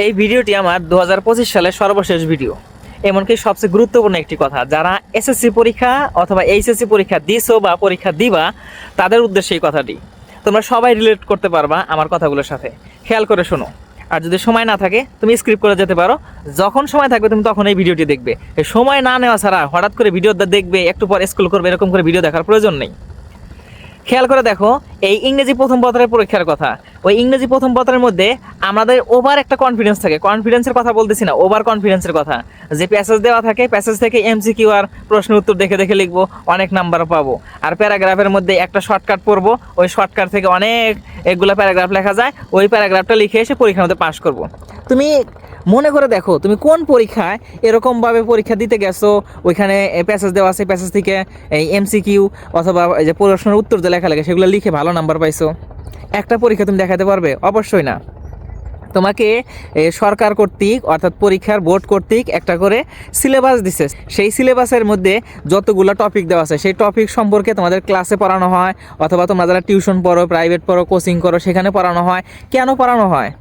এই ভিডিওটি আমার 2025 সালের সর্বশেষ ভিডিও। এমনকি সবচেয়ে গুরুত্বপূর্ণ একটি কথা, যারা এসএসসি পরীক্ষা অথবা এইচএসসি পরীক্ষা দিছো বা পরীক্ষা দিবা তাদের উদ্দেশ্যে এই কথাটি। তোমরা সবাই রিলেট করতে পারবা আমার কথাগুলোর সাথে। খেয়াল করে শোনো। আর যদি সময় না থাকে তুমি স্কিপ করে যেতে পারো, যখন সময় থাকবে তুমি তখন এই ভিডিওটি দেখবে। এই সময় না নেওয়া ছাড়া হঠাৎ করে ভিডিও দেখবে, একটু পর স্ক্রল করবে, এরকম করে ভিডিও দেখার প্রয়োজন নেই। খেয়াল করে দেখো, এই ইংরেজি প্রথম পত্রের পরীক্ষার কথা। ওই ইংরেজি প্রথম পত্রের মধ্যে আমাদের ওভার একটা কনফিডেন্স থাকে। কনফিডেন্সের কথা বলতেছি না, ওভার কনফিডেন্সের কথা। যে প্যাসেজ দেওয়া থাকে, প্যাসেজ থেকে এমসিকিউ আর প্রশ্নের উত্তর দেখে দেখে লিখবো, অনেক নাম্বার পাবো। আর প্যারাগ্রাফের মধ্যে একটা শর্টকাট পড়বো, ওই শর্টকাট থেকে অনেক এগুলো প্যারাগ্রাফ লেখা যায়, ওই প্যারাগ্রাফটা লিখে এসে পরীক্ষার মধ্যে পাস করবো। তুমি মনে করে দেখো, তুমি কোন পরীক্ষায় এরকমভাবে পরীক্ষা দিতে গেছো, ওইখানে প্যাসেজ দেওয়া আছে, প্যাসেজ থেকে এই এমসিকিউ অথবা এই যে প্রশ্নের উত্তর যে লেখা লাগে সেগুলো লিখে ভালো নাম্বার পাইছো? একটা পরীক্ষা তুমি দেখাতে পারবে? অবশ্যই না। তোমাকে সরকার কর্তৃক অর্থাৎ পরীক্ষার বোর্ড কর্তৃক একটা করে সিলেবাস দিছে। সেই সিলেবাসের মধ্যে যতগুলো টপিক দেওয়া আছে সেই টপিক সম্পর্কে তোমাদের ক্লাসে পড়ানো হয়, অথবা তোমরা যারা টিউশন পড়ো, প্রাইভেট পড়ো, কোচিং করো, সেখানে পড়ানো হয়। কেন পড়ানো হয়?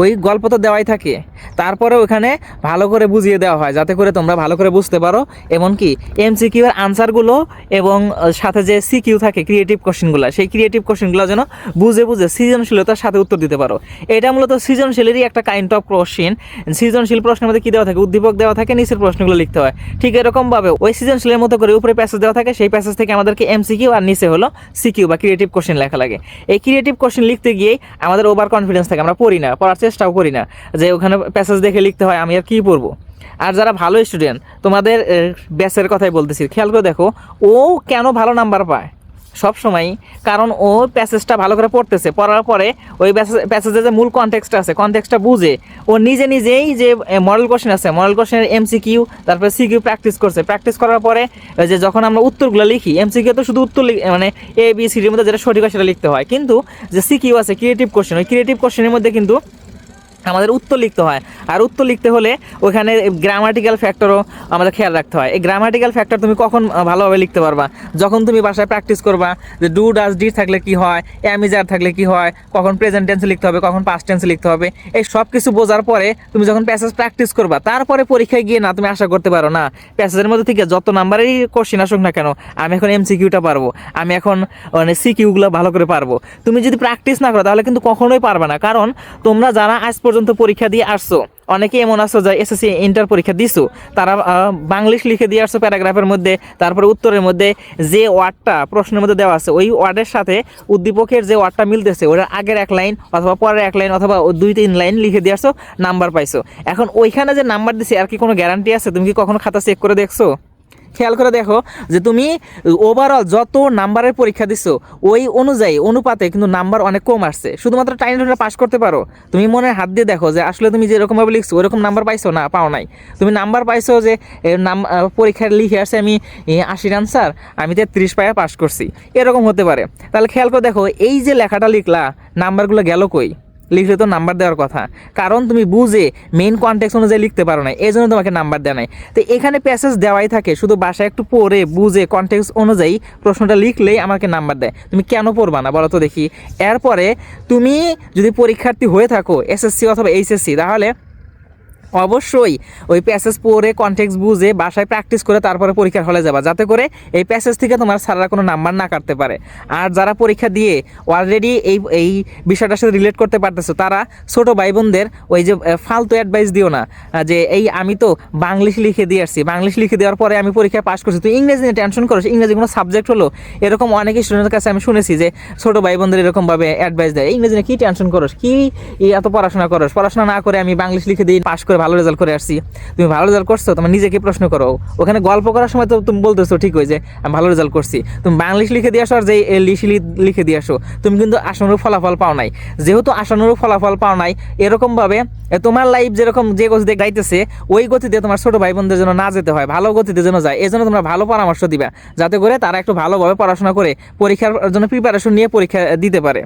ওই গল্প তো দেওয়াই থাকে, তারপরে ওখানে ভালো করে বুঝিয়ে দেওয়া হয় যাতে করে তোমরা ভালো করে বুঝতে পারো। এমনকি এমসিকিউ এর আনসারগুলো এবং সাথে যে সিকিউ থাকে, ক্রিয়েটিভ কোশ্চেনগুলো, সেই ক্রিয়েটিভ কোশ্চেনগুলো যেন বুঝে বুঝে সৃজনশীলতার সাথে উত্তর দিতে পারো। এটা মূলত সৃজনশীলেরই একটা কাইন্ড অফ কোশ্চেন। সৃজনশীল প্রশ্নের মধ্যে কী দেওয়া থাকে? উদ্দীপক দেওয়া থাকে, নিচের প্রশ্নগুলো লিখতে হয়। ঠিক এরকমভাবে ওই সৃজনশীলের মতো করে উপরে প্যাসেজ দেওয়া থাকে, সেই প্যাসেজ থেকে আমাদেরকে এমসিকিউ আর নিচে হলো সিকিউ বা ক্রিয়েটিভ কোশ্চেন লেখা লাগে। এই ক্রিয়েটিভ কোশ্চেন লিখতে গিয়েই আমাদের ওভার কনফিডেন্স থাকে, আমরা পড়ি না, পড়ার চেষ্টাও করি না, যে ওখানে প্যাসেজ দেখে লিখতে হয়, আমি আর কী পড়বো। আর যারা ভালো স্টুডেন্ট, তোমাদের ব্যাচের কথাই বলতেছি, খেয়াল করে দেখো ও কেন ভালো নাম্বার পায় সব সময়। কারণ ও প্যাসেজটা ভালো করে পড়তেছে, পড়ার পরে ওই প্যাসেজের যে মূল কনটেক্সটটা আছে, কনটেক্সটটা বুঝে ও নিজে নিজেই যে মডেল কোশ্চেন আছে, মডেল কোশ্চেনের এমসিকিউ তারপরে সিকিউ প্র্যাকটিস করছে। প্র্যাকটিস করার পরে যে যখন আমরা উত্তরগুলো লিখি, এমসিকিউ তো শুধু উত্তর মানে এ বি সিডির মধ্যে যেটা সঠিক হয় সেটা লিখতে হয়, কিন্তু যে সিকিউ আছে, ক্রিয়েটিভ কোশ্চেন, ওই ক্রিয়েটিভ কোশ্চেনের মধ্যে কিন্তু আমাদের উত্তর লিখতে হয়। আর উত্তর লিখতে হলে ওখানে গ্রামাটিক্যাল ফ্যাক্টরও আমাদের খেয়াল রাখতে হয়। এই গ্রামাটিক্যাল ফ্যাক্টর তুমি কখন ভালোভাবে লিখতে পারবা? যখন তুমি বাসায় প্র্যাকটিস করবা, যে ডু ডাজ ডিড থাকলে কি হয়, অ্যামিজার থাকলে কি হয়, কখন প্রেজেন্ট টেন্সে লিখতে হবে, কখন পাস্ট টেন্সে লিখতে হবে, এই সব কিছু বোঝার পরে তুমি যখন প্যাসেজ প্র্যাকটিস করবা, তারপরে পরীক্ষায় গিয়ে না তুমি আশা করতে পারো না প্যাসেজের মধ্যে থেকে যত নাম্বারেরই কোশ্চেন আসুক না কেন, আমি এখন এমসিকিউটা পারবো, আমি এখন মানে সিকিউগুলো ভালো করে পারবো। তুমি যদি প্র্যাকটিস না করো তাহলে কিন্তু কখনোই পারবে না। কারণ তোমরা যারা আজ পর্যন্ত পরীক্ষা দিয়ে আসছো, অনেকে এমন আসছো যা এসএসসি ইন্টার পরীক্ষা দিছো, তারা বাংলিশ লিখে দিয়ে আসছো প্যারাগ্রাফের মধ্যে, তারপরে উত্তরের মধ্যে যে ওয়ার্ডটা প্রশ্নের মধ্যে দেওয়া আছে ওই ওয়ার্ডের সাথে উদ্দীপকের যে ওয়ার্ডটা মিলতেছে ওটার আগের এক লাইন অথবা পরের এক লাইন অথবা 2-3 লাইন লিখে দিয়ে আসছো, নাম্বার পাইছো। এখন ওইখানে যে নাম্বার দিছে আর কি কোনো গ্যারান্টি আছে? তুমি কি কখনো খাতা চেক করে দেখছো? খেয়াল করে দেখো যে তুমি ওভারঅল যত নাম্বারের পরীক্ষা দিছো ওই অনুযায়ী অনুপাতে কিন্তু নাম্বার অনেক কম আসছে। শুধুমাত্র টাইম ধরে পাস করতে পারো। তুমি মনে হাত দিয়ে দেখো যে আসলে তুমি যেরকমভাবে লিখছো ওরকম নাম্বার পাইছো? না, পাও নাই। তুমি নাম্বার পাইছো যে পরীক্ষার লিখে আসছে আমি 80 আনসার, আমি 33 পায়ে পাস করছি, এরকম হতে পারে। তাহলে খেয়াল করে দেখো, এই যে লেখাটা লিখলা, নাম্বারগুলো গেল কই? লিখলে তো নাম্বার দেওয়ার কথা, কারণ তুমি বুঝে মেইন কনটেক্সট অনুযায়ী লিখতে পারো না, এই জন্য তোমাকে নাম্বার দেওয়া নাই। তো এখানে প্যাসেজ দেওয়াই থাকে, শুধু বাসায় একটু পড়ে বুঝে কনটেক্সট অনুযায়ী প্রশ্নটা লিখলেই আমাকে নাম্বার দেয়। তুমি কেন পড়বা না বলো তো দেখি? এরপরে তুমি যদি পরীক্ষার্থী হয়ে থাকো এসএসসি অথবা এইচএসসি, তাহলে অবশ্যই ওই প্যাসেজ পড়ে কনটেক্সট বুঝে বাসায় প্র্যাকটিস করে তারপরে পরীক্ষার হলে যাবা, যাতে করে এই প্যাসেজ থেকে তোমার স্যাররা কোনো নাম্বার না কাটতে পারে। আর যারা পরীক্ষা দিয়ে অলরেডি এই বিষয়টার সাথে রিলেট করতে পারতেছো, তারা ছোটো ভাই বোনদের ওই যে ফালতু অ্যাডভাইস দিও না যে এই আমি তো বাংলিশ লিখে দিয়ে আসছি, বাংলিশ লিখে দেওয়ার পরে আমি পরীক্ষায় পাস করছি, তুই ইংরেজি নিয়ে টেনশন করো, ইংরেজি কোনো সাবজেক্ট হলো? এরকম অনেক স্টুডেন্টের কাছে আমি শুনেছি যে ছোটো ভাই বোনদের এরকমভাবে অ্যাডভাইস দেয়, ইংরেজি নিয়ে কী টেনশন করো, কি এত পড়াশোনা করো, পড়াশোনা না করে আমি বাংলিশ লিখে দিই, পাস করে ভালো রেজাল্ট করে আসছি। তুমি ভালো রেজাল্ট করছো, তোমার নিজেকে প্রশ্ন করো। ওখানে গল্প করার সময় তো তুমি বলতেছো ঠিক হয়েছে আমি ভালো রেজাল্ট করছি, তুমি বাংলিশ লিখে দিয়ে আসো আর যে লিখে দিয়ে আসো, তুমি কিন্তু আশানুরূপ ফলাফল পাও নাই। যেহেতু আশানুরূপ ফলাফল পাও নাই, এরকমভাবে তোমার লাইফ যেরকম যে গতিতে গাইতেছে ওই গতিতে তোমার ছোটো ভাই বোনদের জন্য না যেতে হয়, ভালো গতিতে যেন যায়। এই জন্য তোমরা ভালো পরামর্শ দিবা, যাতে করে তারা একটু ভালোভাবে পড়াশোনা করে পরীক্ষার জন্য প্রিপারেশন নিয়ে পরীক্ষা দিতে পারে।